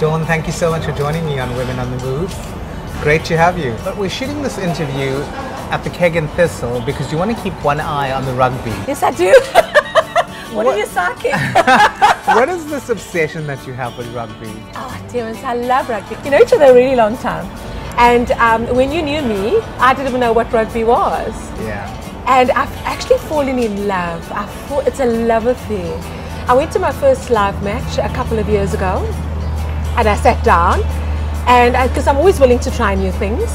Dawn, thank you so much for joining me on Women on the Move. Great to have you. But we're shooting this interview at the Keg and Thistle because you want to keep one eye on the rugby. Yes, I do. What are you sucking? What is this obsession that you have with rugby? Oh, Terence, I love rugby. You know each other a really long time. And when you knew me, I didn't even know what rugby was. Yeah. And I've actually fallen in love. It's a love affair. I went to my first live match a couple of years ago. And I sat down, and because I'm always willing to try new things,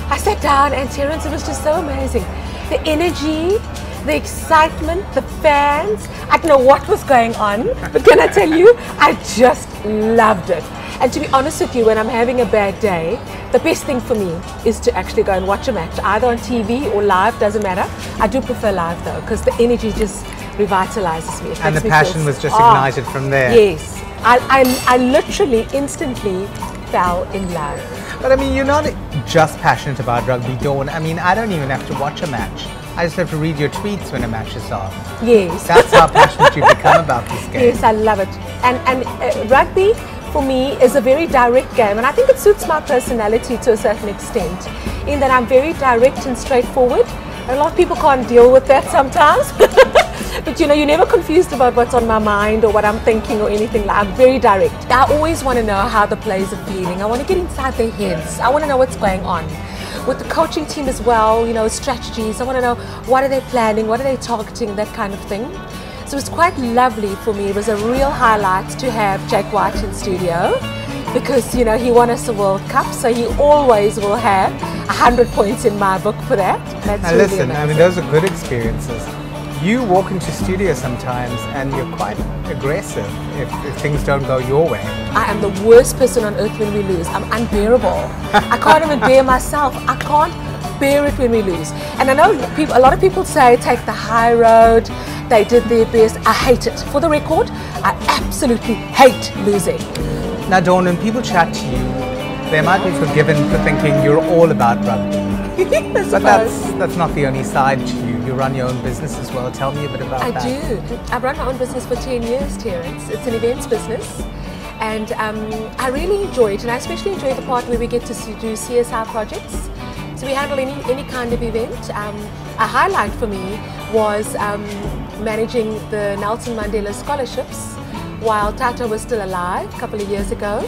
I sat down, and Terence, it was just so amazing. The energy, the excitement, the fans. I don't know what was going on, but can I tell you, I just loved it. And to be honest with you, when I'm having a bad day, the best thing for me is to actually go and watch a match, either on TV or live, doesn't matter. I do prefer live though, because the energy just revitalizes me. And the passion was just ignited from there. Yes. I literally instantly fell in love. But I mean, you're not just passionate about rugby, Dawn. I mean, I don't even have to watch a match. I just have to read your tweets when a match is on. Yes. That's how passionate you've become about this game. Yes, I love it. And rugby, for me, is a very direct game. And I think it suits my personality to a certain extent, in that I'm very direct and straightforward. A lot of people can't deal with that sometimes. But you know, you're never confused about what's on my mind or what I'm thinking or anything. I'm very direct. I always want to know how the players are feeling. I want to get inside their heads. I want to know what's going on. With the coaching team as well, you know, strategies. I want to know what are they planning, what are they targeting, that kind of thing. So it's quite lovely for me. It was a real highlight to have Jake White in studio because, you know, he won us a World Cup, so he always will have 100 points in my book for that. That's now really listen, amazing. I mean, those are good experiences. You walk into studio sometimes and you're quite aggressive if things don't go your way. I am the worst person on earth when we lose. I'm unbearable. I can't even bear myself. I can't bear it when we lose. And I know a lot of people say take the high road. They did their best. I hate it. For the record, I absolutely hate losing. Now, Dawn, when people chat to you, they might be forgiven for thinking you're all about rugby. But that's not the only side to you. You run your own business as well. Tell me a bit about that. I do. I've run my own business for 10 years, Terence. It's an events business. And I really enjoy it. And I especially enjoy the part where we get to do CSR projects. So we handle any kind of event. A highlight for me was managing the Nelson Mandela scholarships while Tata was still alive a couple of years ago.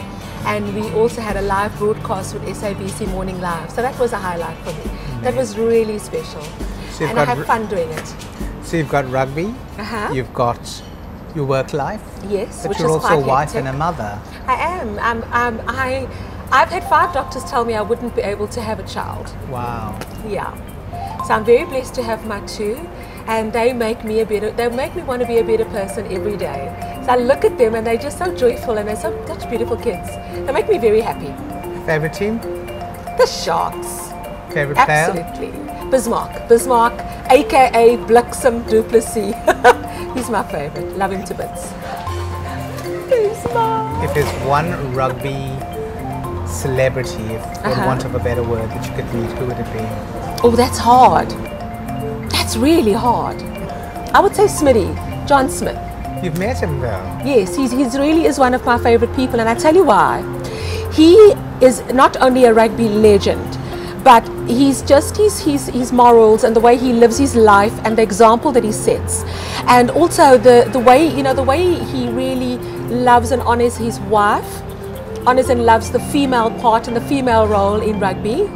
And we also had a live broadcast with SABC Morning Live. So that was a highlight for me. Amazing. That was really special. So and I have fun doing it. So you've got rugby, you've got your work life. Yes, but you're also a wife and a mother. I am. I've had 5 doctors tell me I wouldn't be able to have a child. Wow. Yeah. So I'm very blessed to have my 2, and they make me want to be a better person every day. So I look at them and they're just so joyful and they're such beautiful kids. They make me very happy. Favorite team? The Sharks. Favorite player? Absolutely. Bismarck, aka Bliksem Du Plessis. He's my favorite. Love him to bits. Bismarck. If there's one rugby celebrity, for want of a better word, that you could meet, who would it be? Oh, that's hard. That's really hard. I would say Smitty, John Smith. You've met him though? Yes, he really is one of my favorite people, and I tell you why. He is not only a rugby legend, but his morals and the way he lives his life and the example that he sets, and also the way he really loves and honors his wife, honors and loves the female part and the female role in rugby.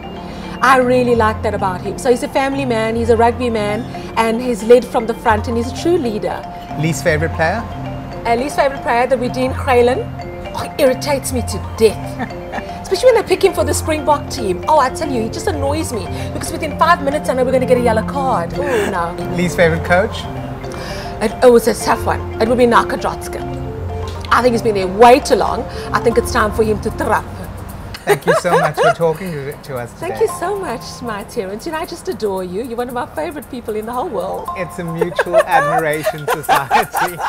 I really like that about him. So he's a family man, he's a rugby man, and he's led from the front, and he's a true leader. Least favorite player? Least favorite player, the Redeen Kralin. Oh, he irritates me to death. Especially when they pick him for the Springbok team. Oh, I tell you, he just annoys me because within 5 minutes I know we're going to get a yellow card. Oh, no. Least favorite coach? It was a tough one. It would be Nakajotska. I think he's been there way too long. I think it's time for him to trap. Thank you so much for talking to us today. Thank you so much, my Terence. You know, I just adore you. You're one of my favorite people in the whole world. It's a mutual admiration society.